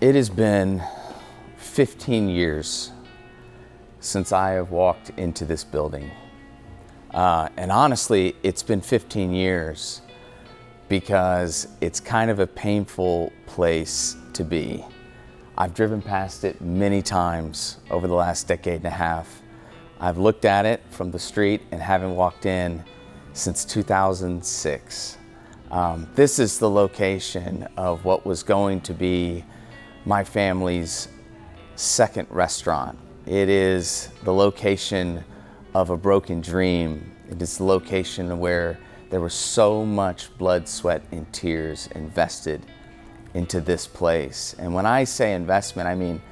It has been 15 years since I have walked into this building. And honestly, it's been 15 years because it's kind of a painful place to be. I've driven past it many times over the last decade and a half. I've looked at it from the street and haven't walked in since 2006. This is the location of what was going to be my family's second restaurant. It is the location of a broken dream. It is the location where there was so much blood, sweat, and tears invested into this place. And when I say investment, I mean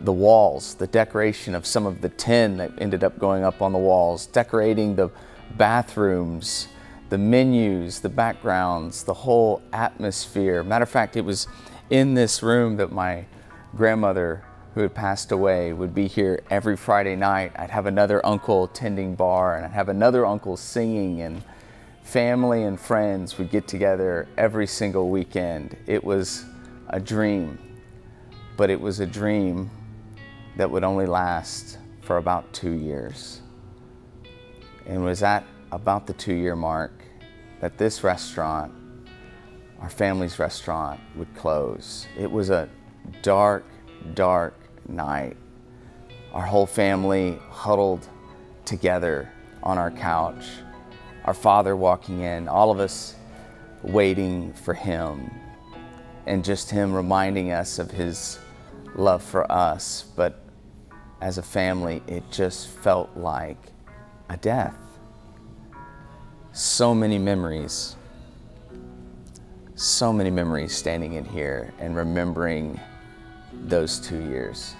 the walls, the decoration of some of the tin that ended up going up on the walls, decorating the bathrooms, the menus, the backgrounds, the whole atmosphere. Matter of fact, it was in this room that my grandmother, who had passed away, would be here every Friday night. I'd have another uncle tending bar, and I'd have another uncle singing, and family and friends would get together every single weekend. It was a dream, but it was a dream that would only last for about 2 years. And it was at about the 2-year mark that this restaurant, our family's restaurant, would close. It was a dark, dark night. Our whole family huddled together on our couch. Our father walking in, all of us waiting for him, and just him reminding us of his love for us. But as a family, it just felt like a death. So many memories standing in here and remembering those 2 years.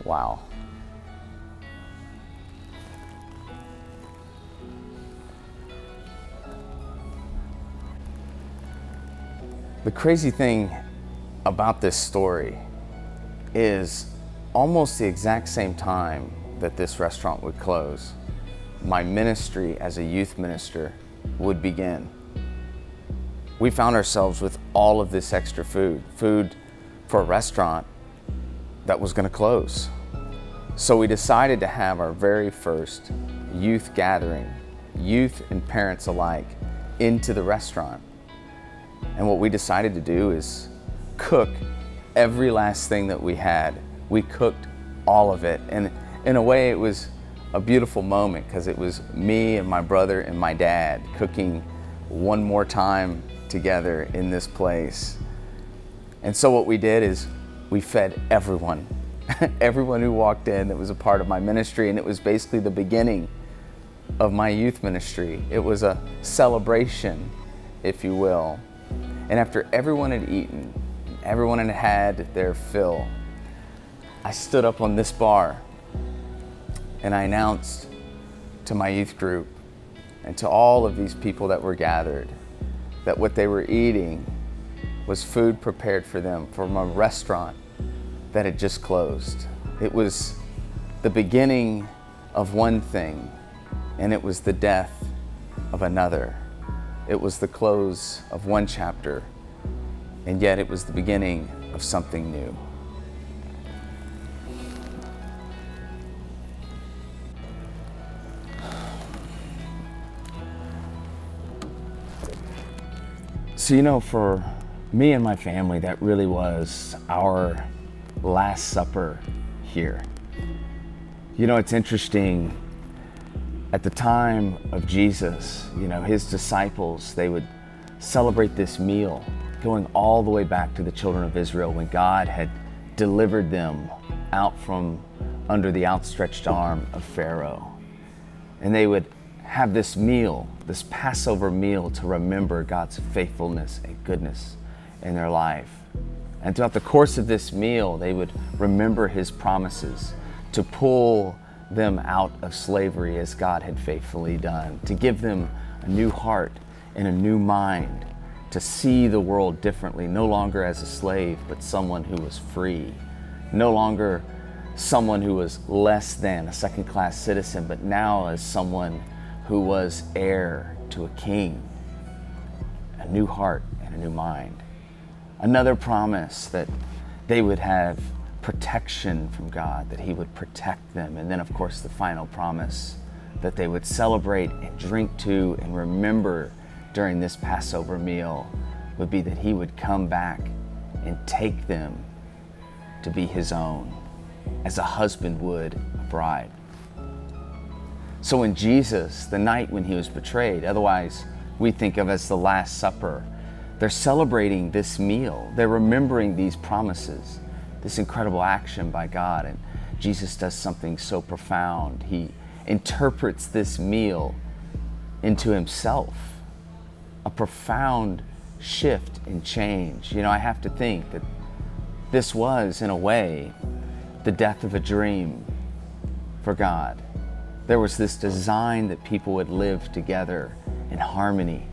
Wow. The crazy thing about this story is almost the exact same time that this restaurant would close, my ministry as a youth minister would begin. We found ourselves with all of this extra food for a restaurant that was going to close. So we decided to have our very first youth gathering, youth and parents alike, into the restaurant. And what we decided to do is cook every last thing that we had. We cooked all of it. And in a way, it was a beautiful moment because it was me and my brother and my dad cooking one more time together in this place. And so what we did is we fed everyone, everyone who walked in that was a part of my ministry. And it was basically the beginning of my youth ministry. It was a celebration, if you will. And after everyone had eaten, everyone had had their fill, I stood up on this bar and I announced to my youth group and to all of these people that were gathered that what they were eating was food prepared for them from a restaurant that had just closed. It was the beginning of one thing, and it was the death of another. It was the close of one chapter, and yet it was the beginning of something new. So, for me and my family, that really was our Last Supper here. It's interesting. At the time of Jesus, his disciples, they would celebrate this meal going all the way back to the children of Israel when God had delivered them out from under the outstretched arm of Pharaoh. And they would have this meal, this Passover meal, to remember God's faithfulness and goodness in their life. And throughout the course of this meal, they would remember his promises to pull them out of slavery as God had faithfully done, to give them a new heart and a new mind, to see the world differently, no longer as a slave, but someone who was free, no longer someone who was less than a second-class citizen, but now as someone who was heir to a king, a new heart and a new mind. Another promise that They would have protection from God, that he would protect them. And then, of course, the final promise that they would celebrate and drink to and remember during this Passover meal would be that he would come back and take them to be his own, as a husband would a bride. So when Jesus, the night when he was betrayed, otherwise we think of as the Last Supper, they're celebrating this meal. They're remembering these promises, this incredible action by God. And Jesus does something so profound. He interprets this meal into himself, a profound shift and change. You know, I have to think that this was, in a way, the death of a dream for God. There was this design that people would live together in harmony,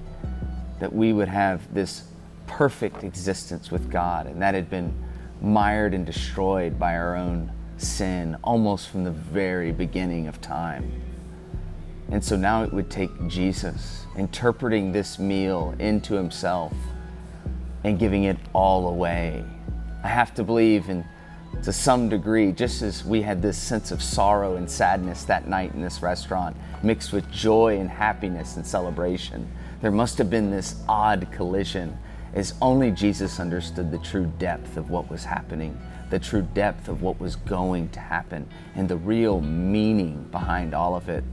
that we would have this perfect existence with God, and that had been mired and destroyed by our own sin almost from the very beginning of time. And so now it would take Jesus interpreting this meal into himself and giving it all away. I have to believe, and to some degree, just as we had this sense of sorrow and sadness that night in this restaurant, mixed with joy and happiness and celebration, there must have been this odd collision, as only Jesus understood the true depth of what was happening, the true depth of what was going to happen, and the real meaning behind all of it.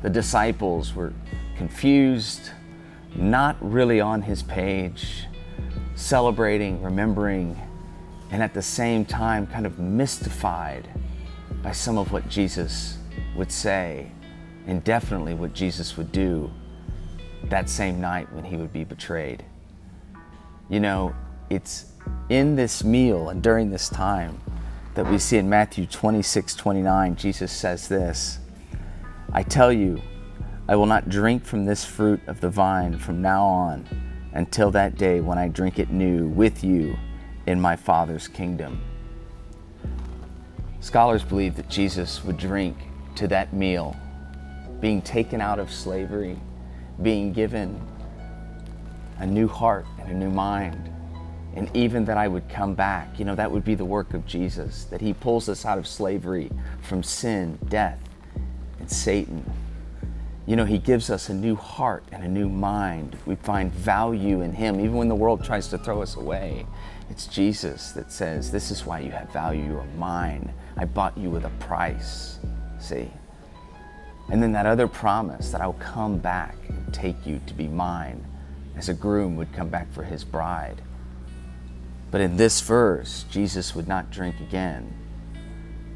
The disciples were confused, not really on his page, celebrating, remembering, and at the same time kind of mystified by some of what Jesus would say, and definitely what Jesus would do that same night when he would be betrayed. You know, it's in this meal and during this time that we see in Matthew 26:29, Jesus says this, "I tell you, I will not drink from this fruit of the vine from now on until that day when I drink it new with you in my Father's kingdom." Scholars believe that Jesus would drink to that meal, being taken out of slavery, being given a new heart and a new mind, and even that I would come back. You know, that would be the work of Jesus, that he pulls us out of slavery from sin, death, and Satan. You know, he gives us a new heart and a new mind. We find value in him, even when the world tries to throw us away. It's Jesus that says, "This is why you have value. You are mine. I bought you with a price." See? And then that other promise that I'll come back and take you to be mine, as a groom would come back for his bride. But in this verse, Jesus would not drink again.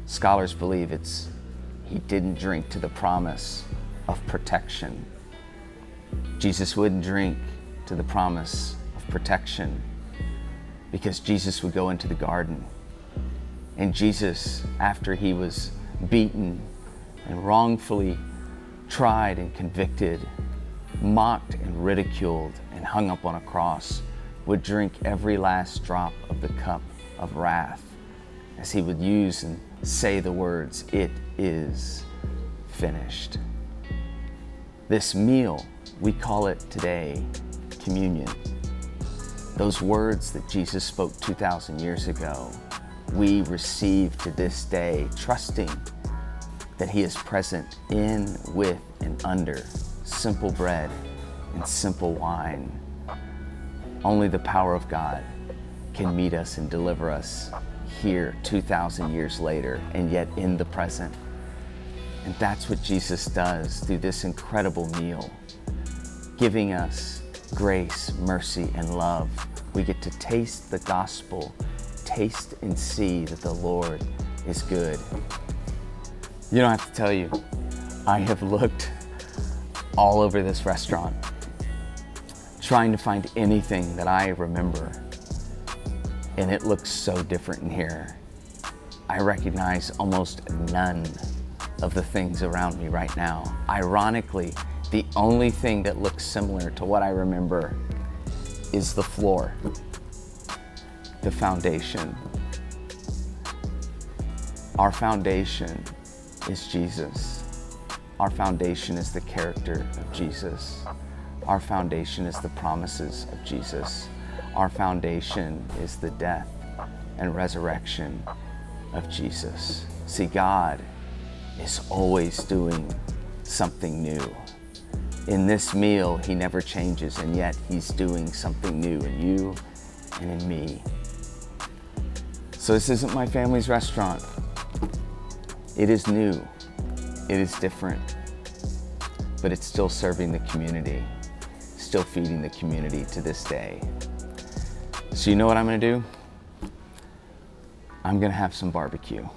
Scholars believe he didn't drink to the promise of protection. Jesus wouldn't drink to the promise of protection because Jesus would go into the garden. And Jesus, after he was beaten and wrongfully tried and convicted, mocked and ridiculed and hung up on a cross, would drink every last drop of the cup of wrath as he would use and say the words, "It is finished." This meal, we call it today communion. Those words that Jesus spoke 2,000 years ago, we receive to this day, trusting that he is present in, with, and under simple bread and simple wine. Only the power of God can meet us and deliver us here 2,000 years later, and yet in the present. And that's what Jesus does through this incredible meal, giving us grace, mercy, and love. We get to taste the gospel, taste and see that the Lord is good. You don't have to tell you, I have looked all over this restaurant, trying to find anything that I remember, and it looks so different in here. I recognize almost none of the things around me right now. Ironically, the only thing that looks similar to what I remember is the floor, the foundation. Our foundation is Jesus. Our foundation is the character of Jesus. Our foundation is the promises of Jesus. Our foundation is the death and resurrection of Jesus. See, God is always doing something new. In this meal, he never changes, and yet he's doing something new in you and in me. So this isn't my family's restaurant. It is new, it is different, but it's still serving the community, still feeding the community to this day. So you know what I'm gonna do? I'm gonna have some barbecue.